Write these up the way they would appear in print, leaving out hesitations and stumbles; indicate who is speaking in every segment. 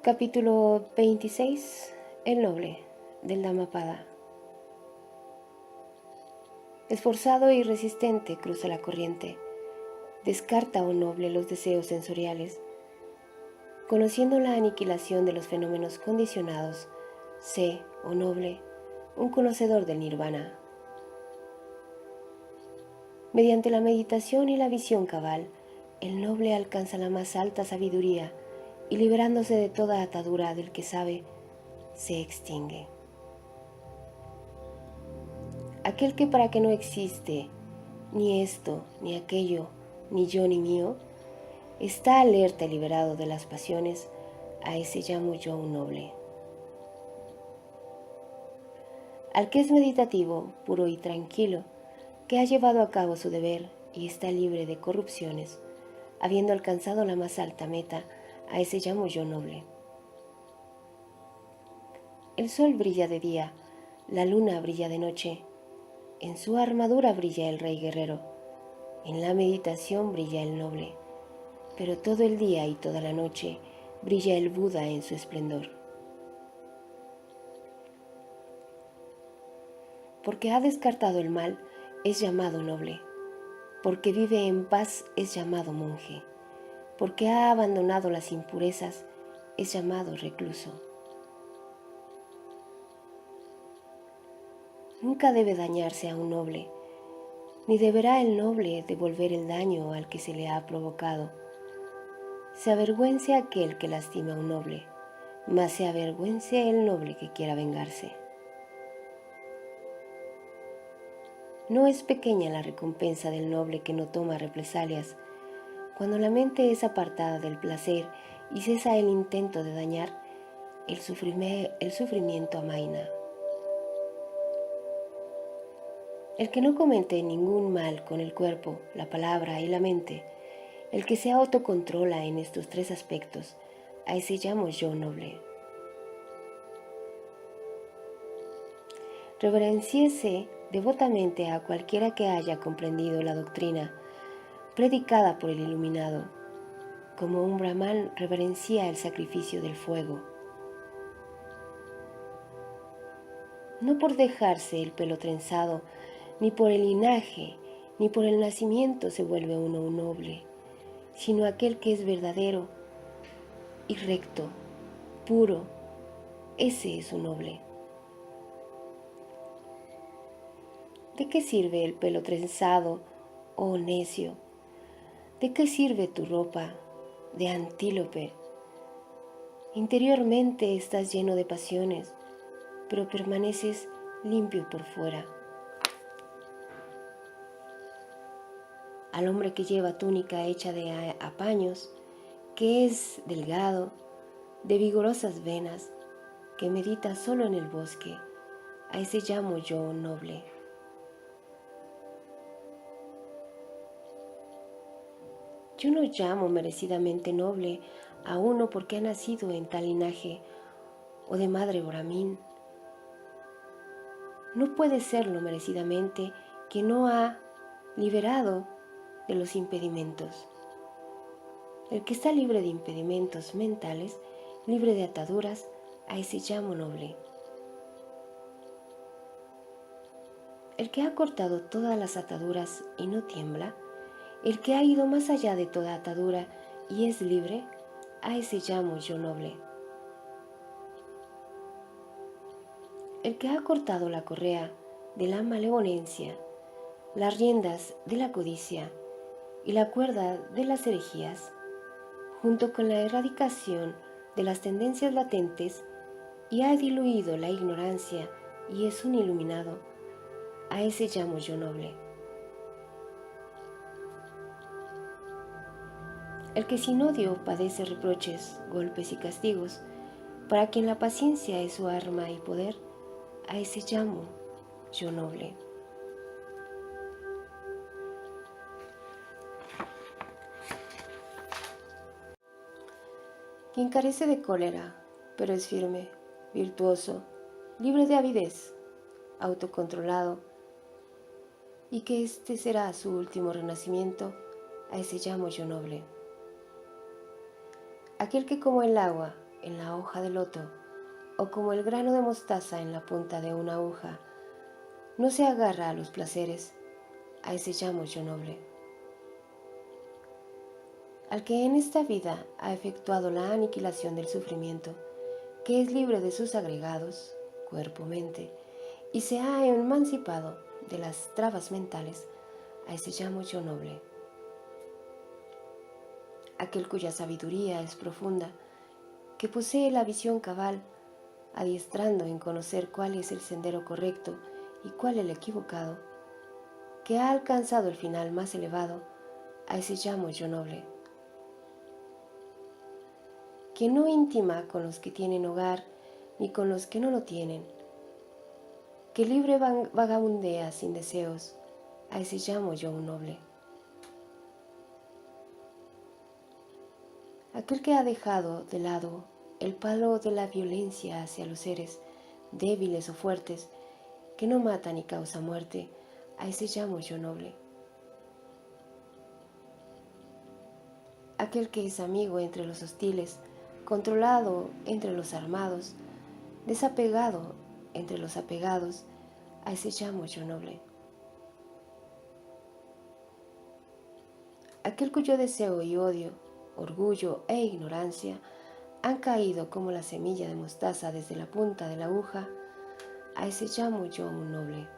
Speaker 1: Capítulo 26. El noble, del Dhammapada. Esforzado y resistente cruza la corriente. Descarta, oh noble, los deseos sensoriales. Conociendo la aniquilación de los fenómenos condicionados, sé, oh noble, un conocedor del nirvana. Mediante la meditación y la visión cabal, el noble alcanza la más alta sabiduría y liberándose de toda atadura del que sabe, se extingue. Aquel que para que no existe ni esto, ni aquello, ni yo ni mío, está alerta y liberado de las pasiones, a ese llamo yo un noble. Al que es meditativo, puro y tranquilo, que ha llevado a cabo su deber y está libre de corrupciones, habiendo alcanzado la más alta meta, a ese llamo yo noble. El sol brilla de día, la luna brilla de noche, en su armadura brilla el rey guerrero, en la meditación brilla el noble, pero todo el día y toda la noche brilla el Buda en su esplendor. Porque ha descartado el mal, es llamado noble. Porque vive en paz, es llamado monje. Porque ha abandonado las impurezas, es llamado recluso. Nunca debe dañarse a un noble, ni deberá el noble devolver el daño al que se le ha provocado. Se avergüence aquel que lastima a un noble, mas se avergüence el noble que quiera vengarse. No es pequeña la recompensa del noble que no toma represalias. Cuando la mente es apartada del placer y cesa el intento de dañar, el sufrimiento amaina. El que no comete ningún mal con el cuerpo, la palabra y la mente, el que se autocontrola en estos tres aspectos, a ese llamo yo noble. Reverenciese devotamente a cualquiera que haya comprendido la doctrina predicada por el iluminado, como un brahman reverencia el sacrificio del fuego. No por dejarse el pelo trenzado, ni por el linaje, ni por el nacimiento se vuelve uno un noble, sino aquel que es verdadero y recto, puro, ese es un noble. ¿De qué sirve el pelo trenzado, oh necio? ¿De qué sirve tu ropa de antílope? Interiormente estás lleno de pasiones, pero permaneces limpio por fuera. Al hombre que lleva túnica hecha de apaños, que es delgado, de vigorosas venas, que medita solo en el bosque, a ese llamo yo noble. Yo no llamo merecidamente noble a uno porque ha nacido en tal linaje o de madre brahmin. No puede serlo merecidamente quien no ha liberado de los impedimentos. El que está libre de impedimentos mentales, libre de ataduras, a ese llamo noble. El que ha cortado todas las ataduras y no tiembla, el que ha ido más allá de toda atadura y es libre, a ese llamo yo noble. El que ha cortado la correa de la malevolencia, las riendas de la codicia y la cuerda de las herejías, junto con la erradicación de las tendencias latentes, y ha diluido la ignorancia y es un iluminado, a ese llamo yo noble. El que sin odio padece reproches, golpes y castigos, para quien la paciencia es su arma y poder, a ese llamo yo noble. Quien carece de cólera, pero es firme, virtuoso, libre de avidez, autocontrolado, y que este será su último renacimiento, a ese llamo yo noble. Aquel que como el agua en la hoja de loto o como el grano de mostaza en la punta de una aguja, no se agarra a los placeres, a ese llamo yo noble. Al que en esta vida ha efectuado la aniquilación del sufrimiento, que es libre de sus agregados, cuerpo, mente, y se ha emancipado de las trabas mentales, a ese llamo yo noble. Aquel cuya sabiduría es profunda, que posee la visión cabal, adiestrando en conocer cuál es el sendero correcto y cuál el equivocado, que ha alcanzado el final más elevado, a ese llamo yo noble. Que no intima con los que tienen hogar ni con los que no lo tienen, que libre vagabundea sin deseos, a ese llamo yo un noble. Aquel que ha dejado de lado el palo de la violencia hacia los seres débiles o fuertes, que no mata ni causa muerte, a ese llamo yo noble. Aquel que es amigo entre los hostiles, controlado entre los armados, desapegado entre los apegados, a ese llamo yo noble. Aquel cuyo deseo y odio, orgullo e ignorancia han caído como la semilla de mostaza desde la punta de la aguja, a ese llamo yo un noble.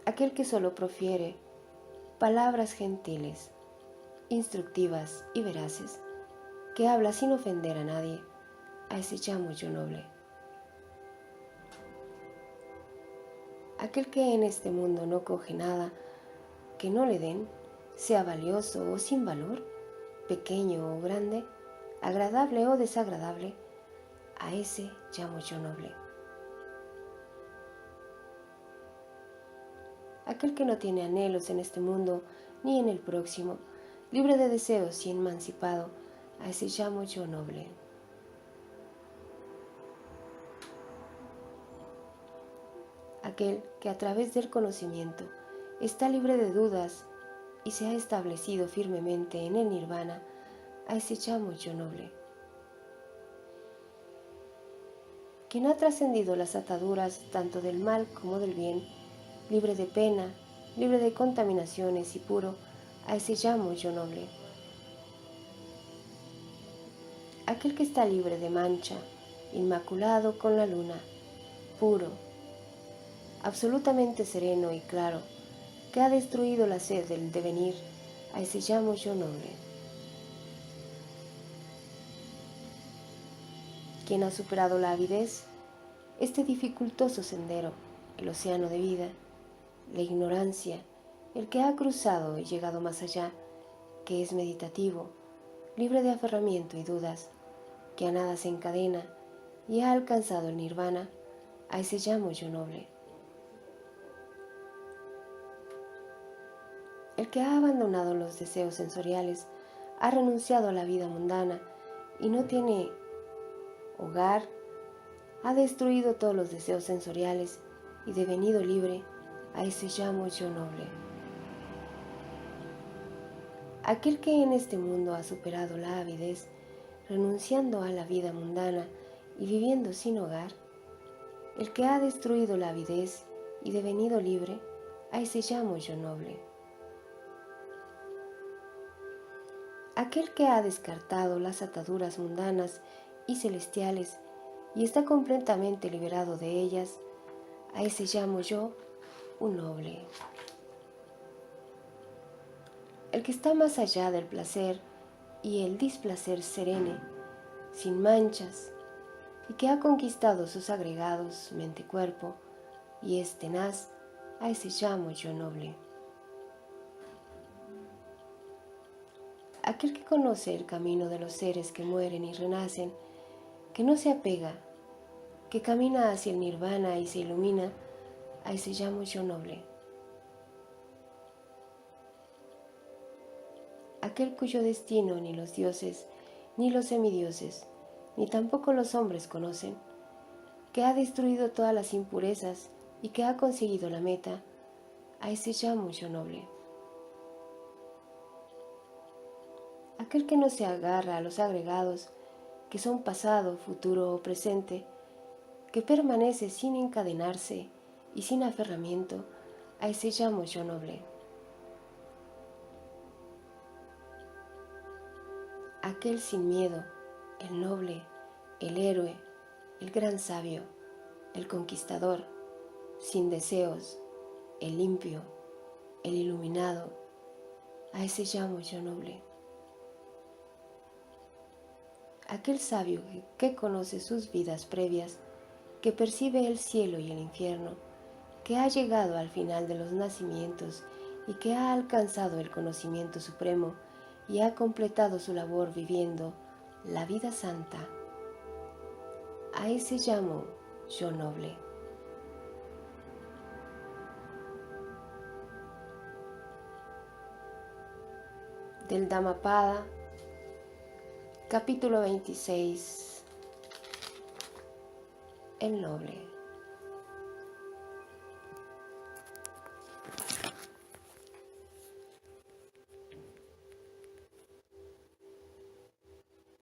Speaker 1: Aquel que solo profiere palabras gentiles, instructivas y veraces, que habla sin ofender a nadie, a ese llamo yo noble. Aquel que en este mundo no coge nada que no le den, sea valioso o sin valor, pequeño o grande, agradable o desagradable, a ese llamo yo noble. Aquel que no tiene anhelos en este mundo ni en el próximo, libre de deseos y emancipado, a ese llamo yo noble. Aquel que a través del conocimiento está libre de dudas y se ha establecido firmemente en el nirvana, a ese llamo yo noble. Quien ha trascendido las ataduras tanto del mal como del bien, libre de pena, libre de contaminaciones y puro, a ese llamo yo noble. Aquel que está libre de mancha, inmaculado con la luna, puro, absolutamente sereno y claro, que ha destruido la sed del devenir, a ese llamo yo noble. Quien ha superado la avidez, este dificultoso sendero, el océano de vida, la ignorancia, el que ha cruzado y llegado más allá, que es meditativo, libre de aferramiento y dudas, que a nada se encadena y ha alcanzado el nirvana, a ese llamo yo noble. El que ha abandonado los deseos sensoriales, ha renunciado a la vida mundana y no tiene hogar, ha destruido todos los deseos sensoriales y devenido libre, a ese llamo yo noble. Aquel que en este mundo ha superado la avidez, renunciando a la vida mundana y viviendo sin hogar, el que ha destruido la avidez y devenido libre, a ese llamo yo noble. Aquel que ha descartado las ataduras mundanas y celestiales y está completamente liberado de ellas, a ese llamo yo un noble. El que está más allá del placer y el displacer serene, sin manchas, y que ha conquistado sus agregados mente-cuerpo y es tenaz, a ese llamo yo noble. Aquel que conoce el camino de los seres que mueren y renacen, que no se apega, que camina hacia el nirvana y se ilumina, a ese llamo yo noble. Aquel cuyo destino ni los dioses, ni los semidioses, ni tampoco los hombres conocen, que ha destruido todas las impurezas y que ha conseguido la meta, a ese llamo yo noble. aquel que no se agarra a los agregados que son pasado, futuro o presente, que permanece sin encadenarse y sin aferramiento, a ese llamo yo noble. Aquel sin miedo, el noble, el héroe, el gran sabio, el conquistador, sin deseos, el limpio, el iluminado, a ese llamo yo noble. Aquel sabio que conoce sus vidas previas, que percibe el cielo y el infierno, que ha llegado al final de los nacimientos y que ha alcanzado el conocimiento supremo y ha completado su labor viviendo la vida santa. A ese llamo yo noble. Del Dhammapada, capítulo 26. El noble.